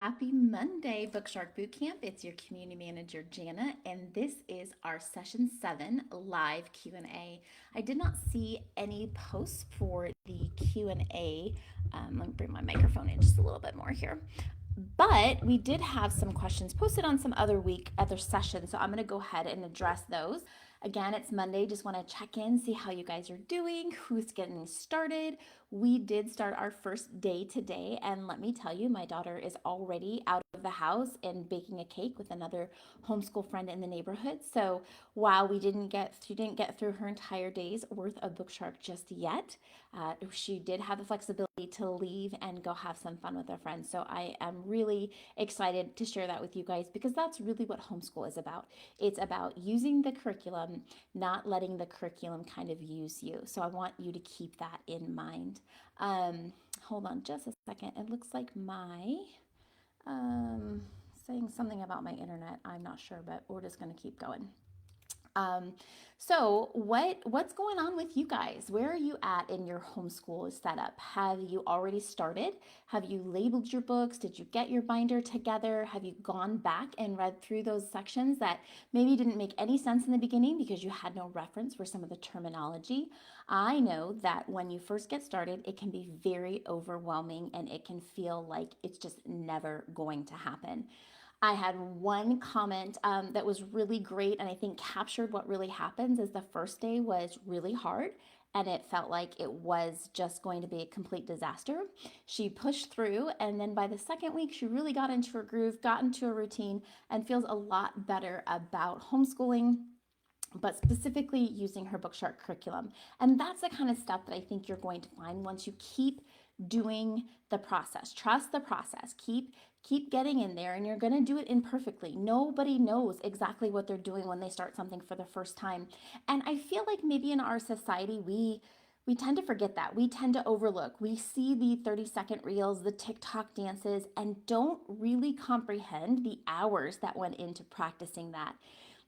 Happy Monday, Bookshark Bootcamp. It's your community manager, Jana, and this is our session 7 live Q&A. I did not see any posts for the Q&A. Let me bring my microphone in just a little bit more here. But we did have some questions posted on some other sessions, so I'm going to go ahead and address those. Again, it's Monday. Just want to check in, see how you guys are doing, who's getting started. We did start our first day today, and let me tell you, my daughter is already out of the house and baking a cake with another homeschool friend in the neighborhood. So while she didn't get through her entire day's worth of Bookshark just yet, she did have the flexibility to leave and go have some fun with her friends. So I am really excited to share that with you guys because that's really what homeschool is about. It's about using the curriculum, not letting the curriculum kind of use you. So I want you to keep that in mind. Hold on just a second. It looks like my saying something about my internet. I'm not sure, but we're just going to keep going. Um, so what's going on with you guys? Where are you at in your homeschool setup? Have you already started? Have you labeled your books? Did you get your binder together? Have you gone back and read through those sections that maybe didn't make any sense in the beginning because you had no reference for some of the terminology? I know that when you first get started, it can be very overwhelming and it can feel like it's just never going to happen. I had one comment that was really great and I think captured what really happens is the first day was really hard and it felt like it was just going to be a complete disaster. She pushed through and then by the second week she really got into her groove, got into a routine and feels a lot better about homeschooling, but specifically using her Bookshark curriculum. And that's the kind of stuff that I think you're going to find once you keep doing the process. Trust the process. Keep getting in there and you're going to do it imperfectly. Nobody knows exactly what they're doing when they start something for the first time. And I feel like maybe in our society we tend to forget that. We tend to overlook. We see the 30-second reels, the TikTok dances, and don't really comprehend the hours that went into practicing that,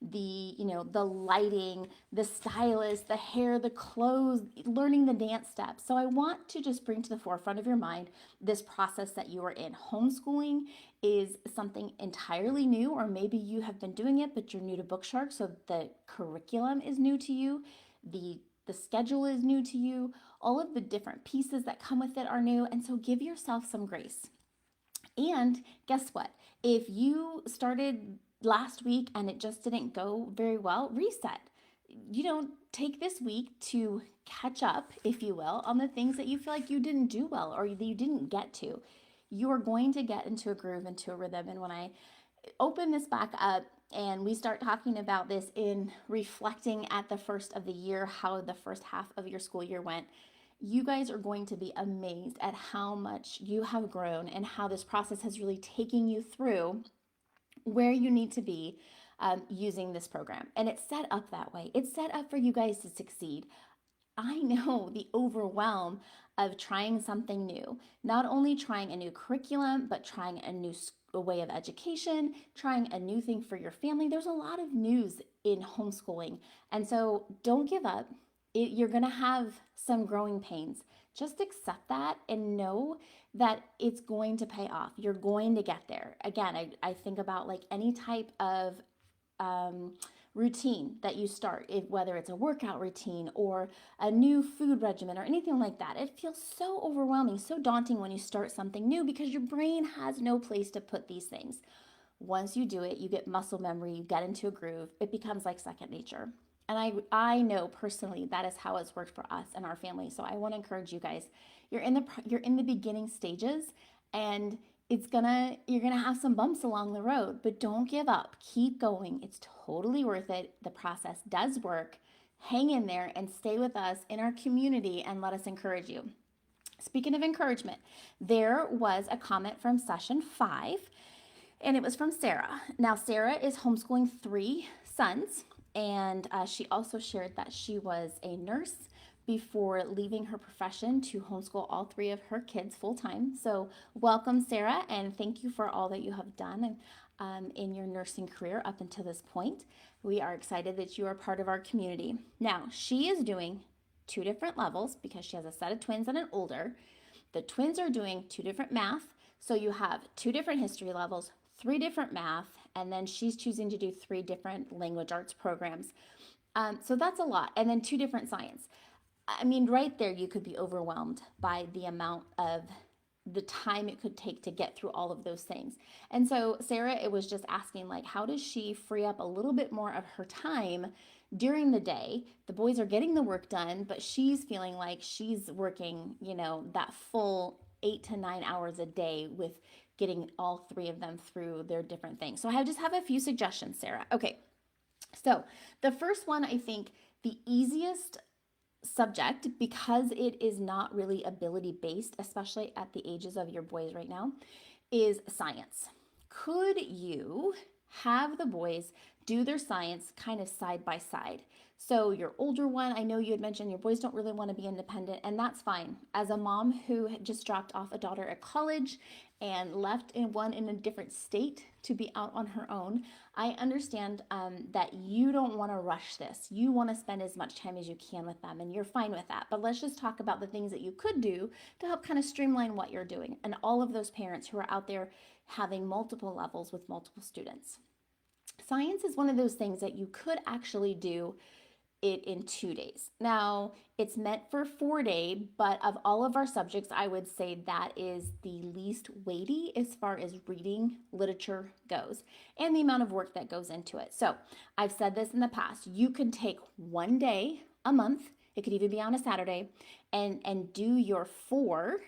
the lighting, the stylist, the hair, the clothes, learning the dance steps. So I want to just bring to the forefront of your mind this process that you are in. Homeschooling is something entirely new, or maybe you have been doing it but you're new to Bookshark, so the curriculum is new to you, the schedule is new to you, all of the different pieces that come with it are new, and so give yourself some grace. And guess what? If you started last week and it just didn't go very well, reset. Take this week to catch up, if you will, on the things that you feel like you didn't do well or that you didn't get to. You are going to get into a groove, into a rhythm. And when I open this back up and we start talking about this in reflecting at the first of the year, how the first half of your school year went, you guys are going to be amazed at how much you have grown and how this process has really taken you through where you need to be using this program. And it's set up that way. It's set up for you guys to succeed. I know the overwhelm of trying something new, not only trying a new curriculum, but trying a new way of education, trying a new thing for your family. There's a lot of news in homeschooling. And so don't give up. You're going to have some growing pains. Just accept that and know that it's going to pay off. You're going to get there. Again, I think about like any type of routine that you start, whether it's a workout routine or a new food regimen or anything like that. It feels so overwhelming, so daunting when you start something new because your brain has no place to put these things. Once you do it, you get muscle memory, you get into a groove, it becomes like second nature. And I know personally that is how it's worked for us and our family. So I want to encourage you guys. You're in the beginning stages and you're gonna have some bumps along the road, but don't give up. Keep going. It's totally worth it. The process does work. Hang in there and stay with us in our community and let us encourage you. Speaking of encouragement, there was a comment from session 5 and it was from Sarah. Now, Sarah is homeschooling 3 sons, and she also shared that she was a nurse before leaving her profession to homeschool all 3 of her kids full time. So, welcome, Sarah, and thank you for all that you have done in your nursing career up until this point. We are excited that you are part of our community. Now, she is doing 2 different levels because she has a set of twins and an older. The twins are doing 2 different math, So you have 2 different history levels, 3 different math, and then she's choosing to do 3 different language arts programs. So that's a lot. And then 2 different science. I mean, right there, you could be overwhelmed by the amount of the time it could take to get through all of those things. And so Sarah, it was just asking, like, how does she free up a little bit more of her time during the day? The boys are getting the work done, but she's feeling like she's working, that full 8 to 9 hours a day with getting all 3 of them through their different things. So I just have a few suggestions, Sarah. Okay. So the first one, I think the easiest subject, because it is not really ability based, especially at the ages of your boys right now, is science. Could you have the boys do their science kind of side by side? So your older one, I know you had mentioned your boys don't really want to be independent, and that's fine. As a mom who had just dropped off a daughter at college and left one in a different state to be out on her own, I understand that you don't want to rush this. You want to spend as much time as you can with them, and you're fine with that. But let's just talk about the things that you could do to help kind of streamline what you're doing. And all of those parents who are out there having multiple levels with multiple students. Science is one of those things that you could actually do it in 2 days. Now, it's meant for 4 day, but of all of our subjects, I would say that is the least weighty as far as reading literature goes and the amount of work that goes into it. So I've said this in the past, you can take 1 day a month, it could even be on a Saturday, and do your 4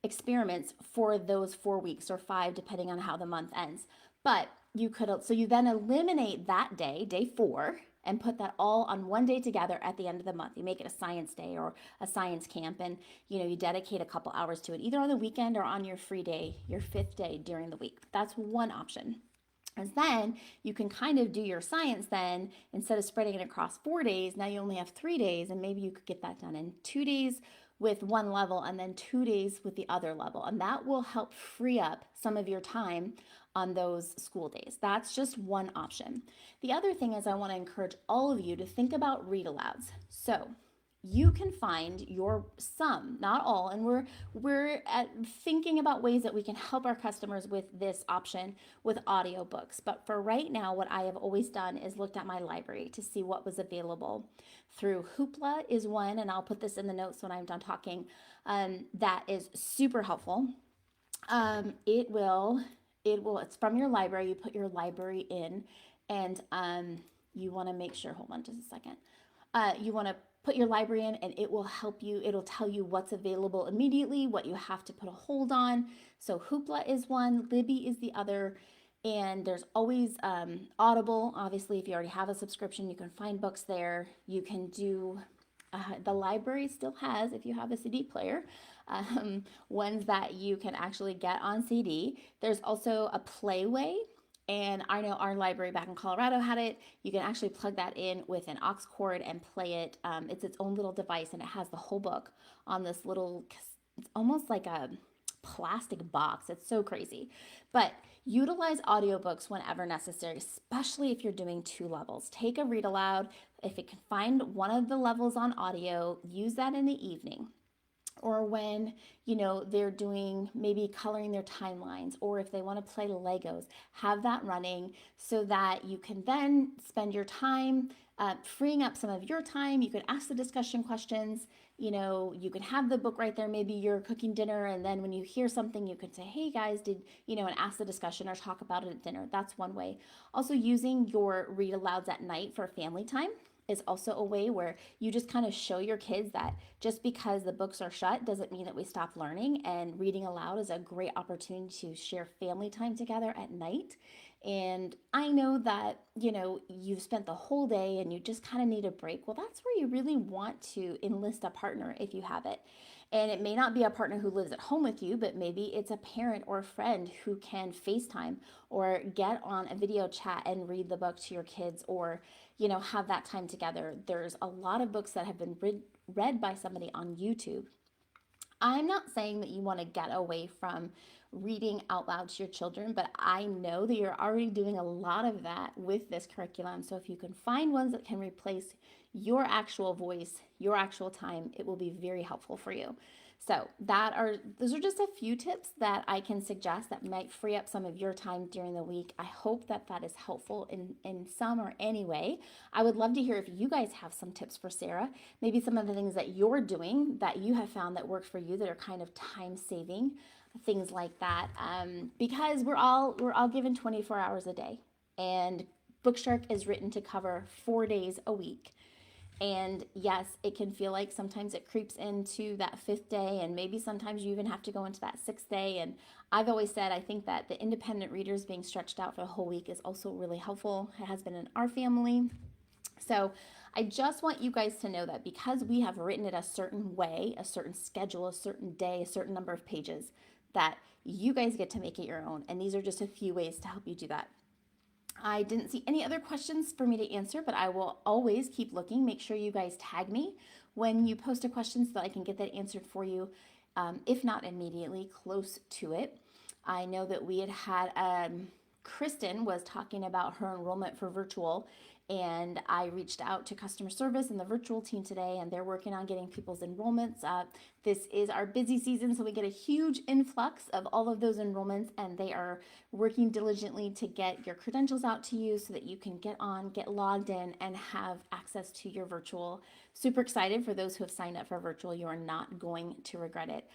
experiments for those 4 weeks or 5, depending on how the month ends. But so you then eliminate that day, day 4, and put that all on 1 day together at the end of the month. You make it a science day or a science camp, and you dedicate a couple hours to it, either on the weekend or on your free day, your 5th day during the week. That's one option. And then you can kind of do your science then, instead of spreading it across 4 days, now you only have 3 days, and maybe you could get that done in 2 days with one level and then 2 days with the other level. And that will help free up some of your time on those school days. That's just one option. The other thing is I want to encourage all of you to think about read alouds. So you can find some, not all, and we're thinking about ways that we can help our customers with this option with audiobooks. But for right now, what I have always done is looked at my library to see what was available. Through Hoopla is one, and I'll put this in the notes when I'm done talking. That is super helpful. It's from your library. You put your library in, and you want to make sure, hold on just a second. You want to put your library in, and it will help you. It'll tell you what's available immediately, what you have to put a hold on. So Hoopla is one, Libby is the other, and there's always Audible. Obviously, if you already have a subscription, you can find books there. You can do, the library still has, if you have a CD player, ones that you can actually get on CD. There's also a Playway. And I know our library back in Colorado had it. You can actually plug that in with an aux cord and play it. It's its own little device, and it has the whole book on this little, it's almost like a plastic box. It's so crazy. But utilize audiobooks whenever necessary, especially if you're doing 2 levels. Take a read aloud. If it can find one of the levels on audio, use that in the evening. Or when they're doing maybe coloring their timelines, or if they want to play Legos, have that running so that you can then spend your time freeing up some of your time. You can ask the discussion questions. You can have the book right there. Maybe you're cooking dinner, and then when you hear something, you can say, hey guys, and ask the discussion or talk about it at dinner. That's one way. Also, using your read alouds at night for family time is also a way where you just kind of show your kids that just because the books are shut doesn't mean that we stop learning, and reading aloud is a great opportunity to share family time together at night. And I know that, you've spent the whole day and you just kind of need a break. Well, that's where you really want to enlist a partner if you have it. And it may not be a partner who lives at home with you, but maybe it's a parent or a friend who can FaceTime or get on a video chat and read the book to your kids, or, have that time together. There's a lot of books that have been read by somebody on YouTube. I'm not saying that you want to get away from reading out loud to your children, but I know that you're already doing a lot of that with this curriculum. So if you can find ones that can replace your actual voice, your actual time, it will be very helpful for you. So those are just a few tips that I can suggest that might free up some of your time during the week. I hope that that is helpful in some or any way. I would love to hear if you guys have some tips for Sarah, maybe some of the things that you're doing that you have found that work for you that are kind of time saving, things like that. Because we're all given 24 hours a day, and Bookshark is written to cover 4 days a week. And yes, it can feel like sometimes it creeps into that fifth day, and maybe sometimes you even have to go into that sixth day. And I've always said I think that the independent readers being stretched out for the whole week is also really helpful. It has been in our family. So I just want you guys to know that because we have written it a certain way, a certain schedule, a certain day, a certain number of pages, that you guys get to make it your own. And these are just a few ways to help you do that. I didn't see any other questions for me to answer, but I will always keep looking. Make sure you guys tag me when you post a question so that I can get that answered for you, if not immediately, close to it. I know that we had Kristen was talking about her enrollment for virtual, and I reached out to customer service and the virtual team today, and they're working on getting people's enrollments up. This is our busy season, so we get a huge influx of all of those enrollments, and they are working diligently to get your credentials out to you so that you can get on, get logged in, and have access to your virtual. Super excited for those who have signed up for virtual. You are not going to regret it.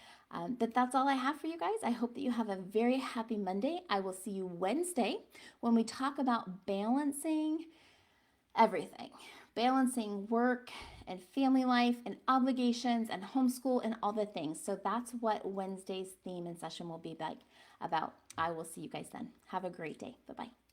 But that's all I have for you guys. I hope that you have a very happy Monday. I will see you Wednesday when we talk about balancing everything, balancing work and family life and obligations and homeschool and all the things. So that's what Wednesday's theme and session will be like about. I will see you guys then. Have a great day. Bye-bye.